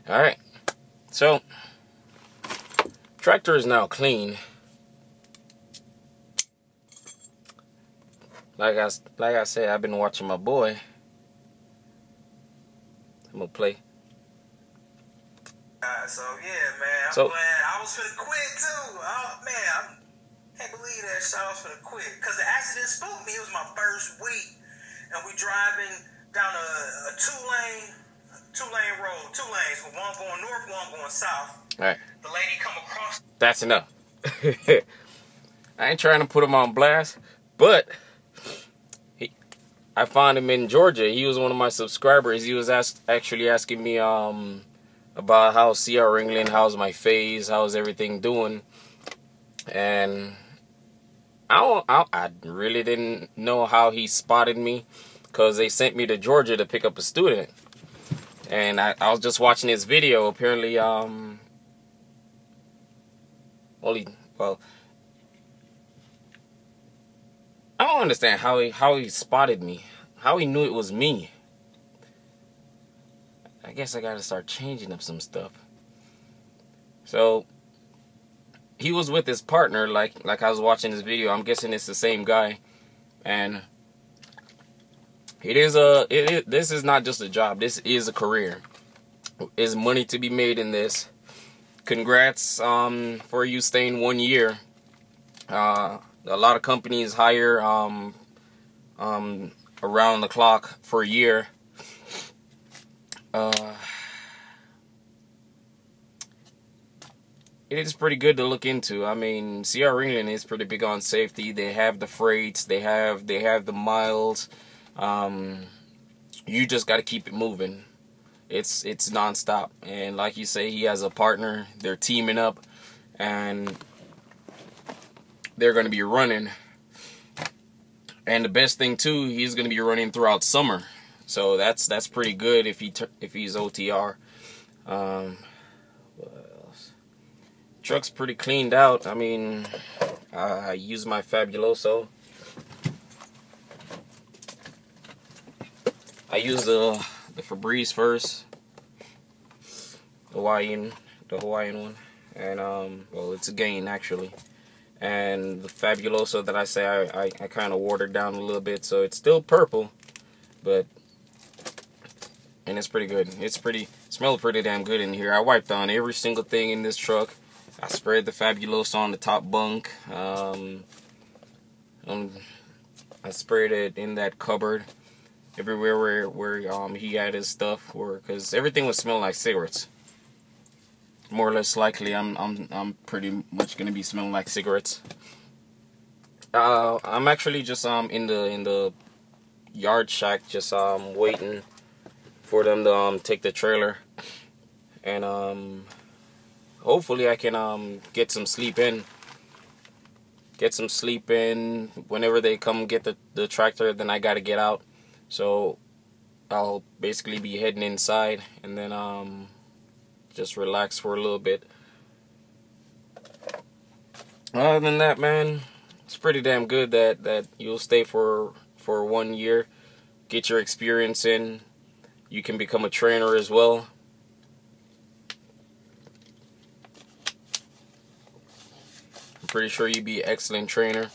Alright, so tractor is now clean. Like I said, I've been watching my boy. I'm gonna play. So yeah, man, I'm glad I was finna quit too. Oh man, I can't believe that shit. I was finna quit because the accident spooked me. It was my first week, and we driving down a two-lane road, 2 lanes, with one going north, one going south. All right. The lady come across. That's enough. I ain't trying to put him on blast, but I found him in Georgia. He was one of my subscribers. He was actually asking me about how C.R.England, how's my phase, how's everything doing, and I really didn't know how he spotted me, because they sent me to Georgia to pick up a student, and I was just watching his video. Apparently, I don't understand how he spotted me, how he knew it was me. I guess I gotta start changing up some stuff. So he was with his partner, like I was watching this video. I'm guessing it's the same guy, and this is not just a job. This is a career. There's money to be made in this. Congrats for you staying 1 year. A lot of companies hire around the clock for a year. It is pretty good to look into. I mean, C.R.England is pretty big on safety. They have the freights, they have the miles. You just got to keep it moving. It's nonstop. And like you say, he has a partner. They're teaming up, and they're going to be running. And the best thing too, he's going to be running throughout summer. So that's pretty good if he's OTR. What else? Truck's pretty cleaned out. I mean, I use my Fabuloso. I use the Febreze first, the Hawaiian one, and well, it's a Gain actually. And the Fabuloso that I say I kind of watered down a little bit, so it's still purple, and it's pretty good. Smells pretty damn good in here. I wiped down every single thing in this truck. I sprayed the Fabuloso on the top bunk. I sprayed it in that cupboard, everywhere where he had his stuff, because everything was smelling like cigarettes. More or less likely, I'm pretty much gonna be smelling like cigarettes. I'm actually just in the yard shack, just waiting for them to take the trailer, and hopefully I can get some sleep in. Whenever they come get the tractor, then I gotta get out. So I'll basically be heading inside, and then just relax for a little bit. Other than that, man, it's pretty damn good that you'll stay for 1 year, get your experience in. You can become a trainer as well. I'm pretty sure you'd be an excellent trainer.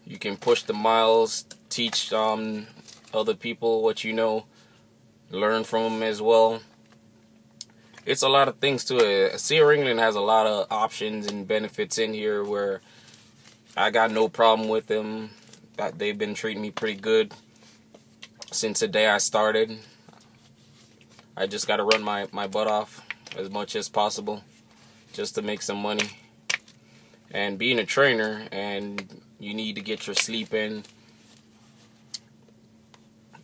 You can push the miles, teach other people what you know, learn from them as well. It's a lot of things to it. C.R.England has a lot of options and benefits in here where I got no problem with them. They've been treating me pretty good since the day I started. I just got to run my butt off as much as possible just to make some money. And being a trainer, and you need to get your sleep in.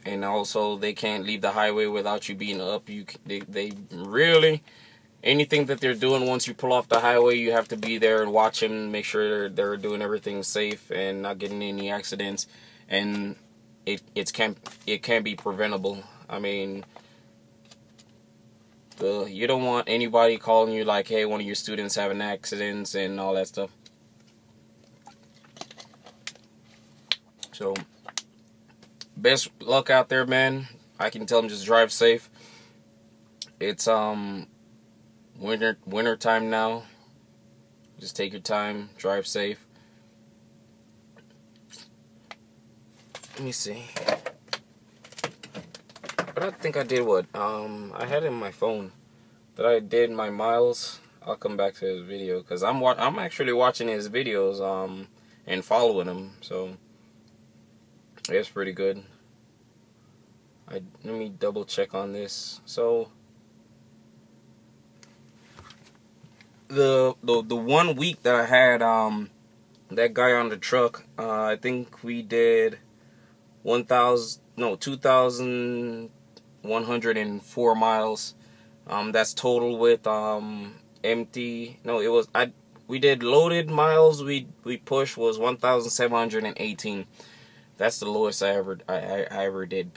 And also, they can't leave the highway without you being up. They really, anything that they're doing, once you pull off the highway, you have to be there and watch them, make sure they're doing everything safe and not getting any accidents. And it can be preventable. I mean, you don't want anybody calling you like, hey, one of your students having accidents and all that stuff. So best luck out there, man. I can tell them just drive safe. It's winter time now. Just take your time, drive safe. Let me see. But I think I did what? I had it in my phone that I did my miles. I'll come back to his video because I'm actually watching his videos and following him. So it's pretty good. Let me double check on this. So the 1 week that I had that guy on the truck, I think we did 2,104 miles. That's total with empty. No, it was we did loaded miles. We pushed was 1,718. That's the lowest I ever did.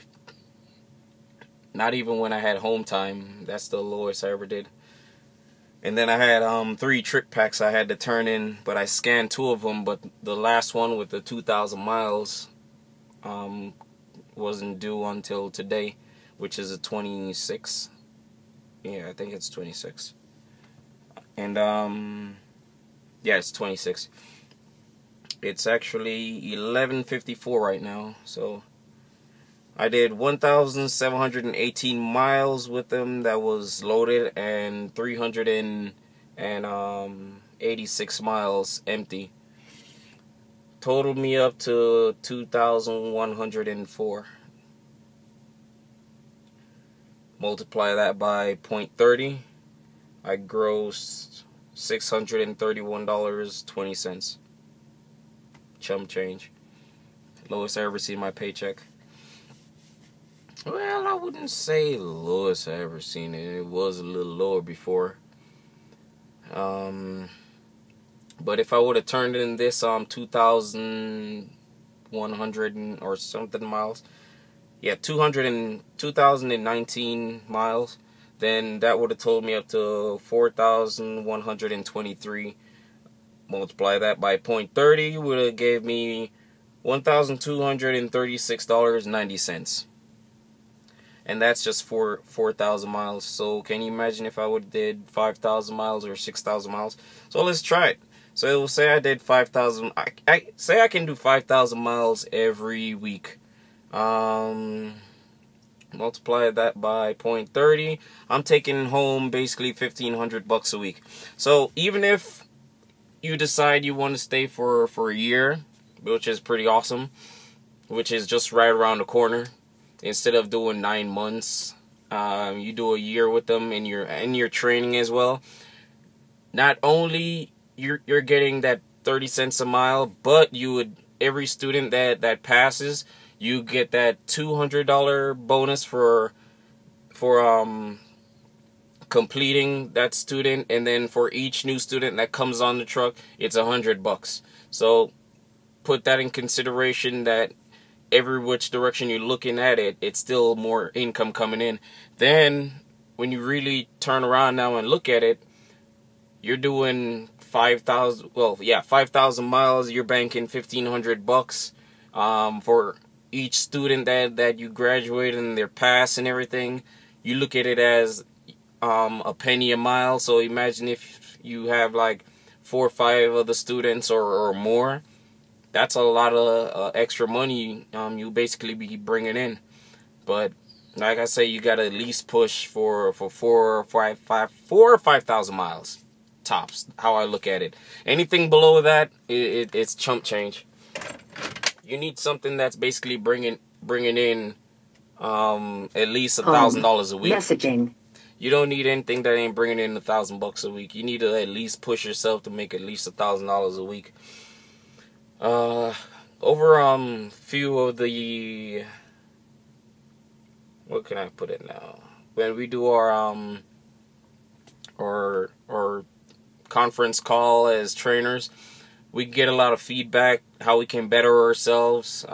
Not even when I had home time. That's the lowest I ever did. And then I had 3 trip packs I had to turn in, but I scanned 2 of them. But the last one with the 2,000 miles wasn't due until today, which is the 26th. Yeah, I think it's 26. And yeah, it's 26. It's actually 11:54 right now. So I did 1,718 miles with them that was loaded, and 386 miles empty. Totaled me up to 2,104. Multiply that by 0.30. I grossed $631.20. Chump change. Lowest I ever seen my paycheck. Well, I wouldn't say lowest I ever seen it. It was a little lower before. But if I would have turned in this 2,100 or something miles, yeah, 2,019 miles, then that would have told me up to 4,123. Multiply that by 0.30 would have gave me $1,236.90. And that's just for 4,000 miles. So can you imagine if I would have did 5,000 miles or 6,000 miles? So let's try it. So say I did 5,000. I say I can do 5,000 miles every week. Multiply that by 0.30. I'm taking home basically $1,500 a week. So even if you decide you want to stay for a year, which is pretty awesome, which is just right around the corner, instead of doing 9 months, you do a year with them, and you're training as well. Not only you're getting that 30 cents a mile, but every student that passes, you get that $200 bonus for completing that student, and then for each new student that comes on the truck, it's $100. So put that in consideration, that every which direction you're looking at it, it's still more income coming in. Then when you really turn around now and look at it, you're doing 5,000. Well, yeah, 5,000 miles. You're banking $1,500 for each student that you graduate and their pass and everything. You look at it as a penny a mile. So imagine if you have like 4 or 5 of the students or more. That's a lot of extra money you basically be bringing in. But like I say, you gotta at least push for 4 or 5,000 miles tops. How I look at it. Anything below that, it's chump change. You need something that's basically bringing in at least $1,000 a week. Messaging. You don't need anything that ain't bringing in $1,000 a week. You need to at least push yourself to make at least $1,000 a week. Over few of the, what can I put it now? When we do our conference call as trainers, we get a lot of feedback, how we can better ourselves,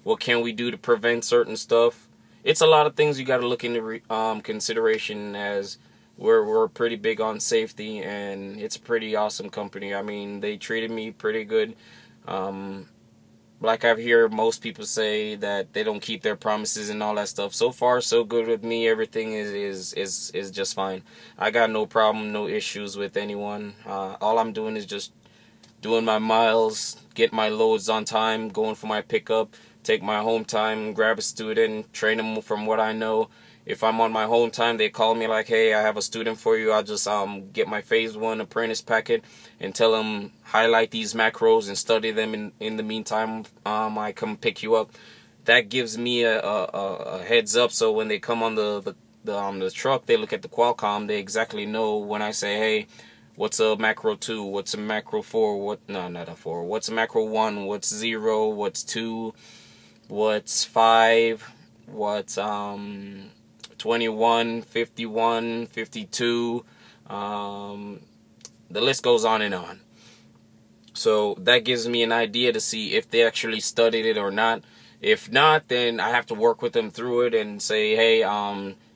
what can we do to prevent certain stuff. It's a lot of things you got to look into consideration, as we're pretty big on safety, and it's a pretty awesome company. I mean, they treated me pretty good. like I've heard most people say that they don't keep their promises and all that stuff. So far, so good with me. Everything is just fine. I got no problem, no issues with anyone. All I'm doing is just doing my miles, get my loads on time, going for my pickup, take my home time, grab a student, train them from what I know. If I'm on my home time, they call me like, hey, I have a student for you. I'll just get my phase 1 apprentice packet and tell them highlight these macros and study them. In the meantime, I come pick you up. That gives me a heads up. So when they come on the truck, they look at the Qualcomm. They exactly know when I say, hey, what's a macro 2? What's a macro 4? Not a 4. What's a macro 1? What's 0? What's 2? What's 5? What's 21, 51, 52, the list goes on and on. So that gives me an idea to see if they actually studied it or not. If not, then I have to work with them through it and say, hey,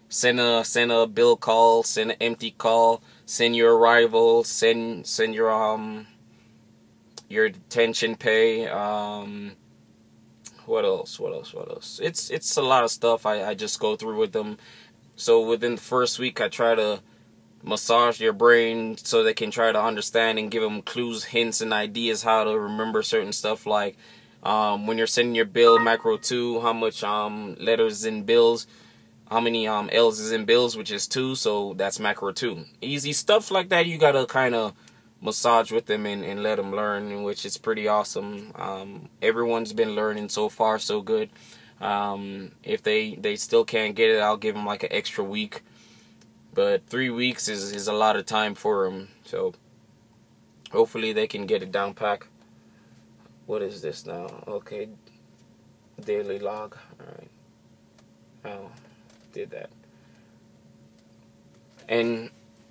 send a bill call, send an empty call, send your arrival, send your detention pay. What else? It's a lot of stuff I just go through with them. So within the first week, I try to massage their brain so they can try to understand and give them clues, hints, and ideas how to remember certain stuff. Like when you're sending your bill, macro 2, how much letters in bills, how many L's is in bills, which is 2, so that's macro 2. Easy stuff like that. You gotta kind of massage with them and let them learn, which is pretty awesome. Everyone's been learning so far, so good. If they still can't get it, I'll give them like an extra week. But 3 weeks is a lot of time for them. So hopefully they can get it down pack. What is this now? Okay, daily log. All right. Oh, did that. And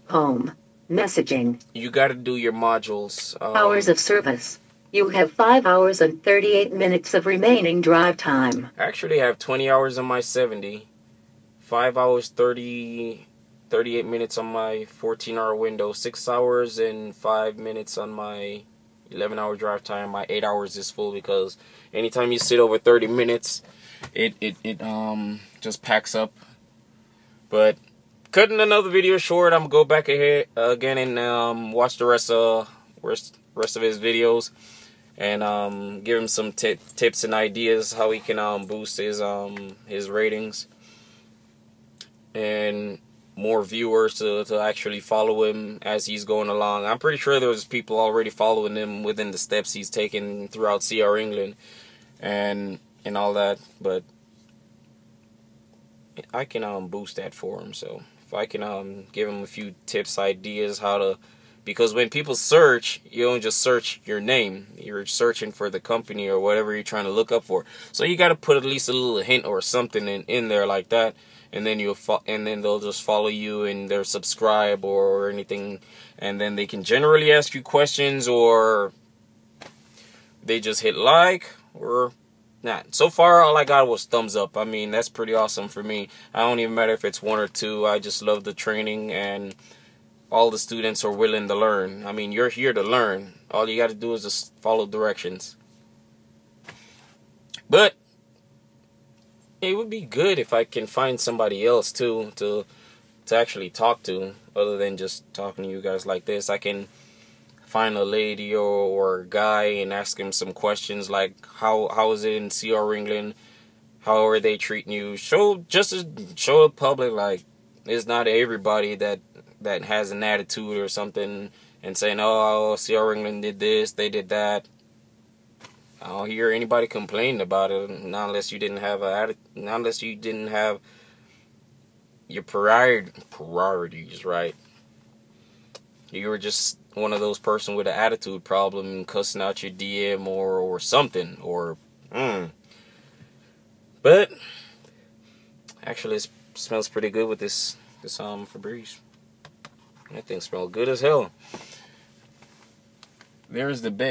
home. Messaging. You got to do your modules. Hours of service. You have 5 hours and 38 minutes of remaining drive time. I actually have 20 hours on my 70. 5 hours, 38 minutes on my 14-hour window. 6 hours and 5 minutes on my 11-hour drive time. My 8 hours is full because anytime you sit over 30 minutes, it just packs up. But cutting another video short, I'm gonna go back ahead again and watch the rest of his videos and give him some tips and ideas how he can boost his ratings and more viewers to actually follow him as he's going along. I'm pretty sure there's people already following him within the steps he's taken throughout C.R.England and all that, but I can boost that for him. So if I can give him a few tips, ideas how to, because when people search, you don't just search your name, you're searching for the company or whatever you're trying to look up for. So you got to put at least a little hint or something in there like that, and then they'll just follow you and they'll subscribe or anything, and then they can generally ask you questions or they just hit like or not. So far, all I got was thumbs up. I mean, that's pretty awesome for me. I don't even matter if it's 1 or 2. I just love the training, and all the students are willing to learn. I mean, you're here to learn. All you got to do is just follow directions. But it would be good if I can find somebody else, too, to actually talk to, other than just talking to you guys like this. I can find a lady or a guy and ask him some questions like how is it in C.R.England, how are they treating you, show the public like it's not everybody that has an attitude or something and saying, oh, C.R.England did this, they did that. I don't hear anybody complaining about it, not unless you didn't have your priorities right. You were just one of those person with an attitude problem, cussing out your DM or something, or But actually, it smells pretty good with this Febreze. That thing smells good as hell. There's the bag.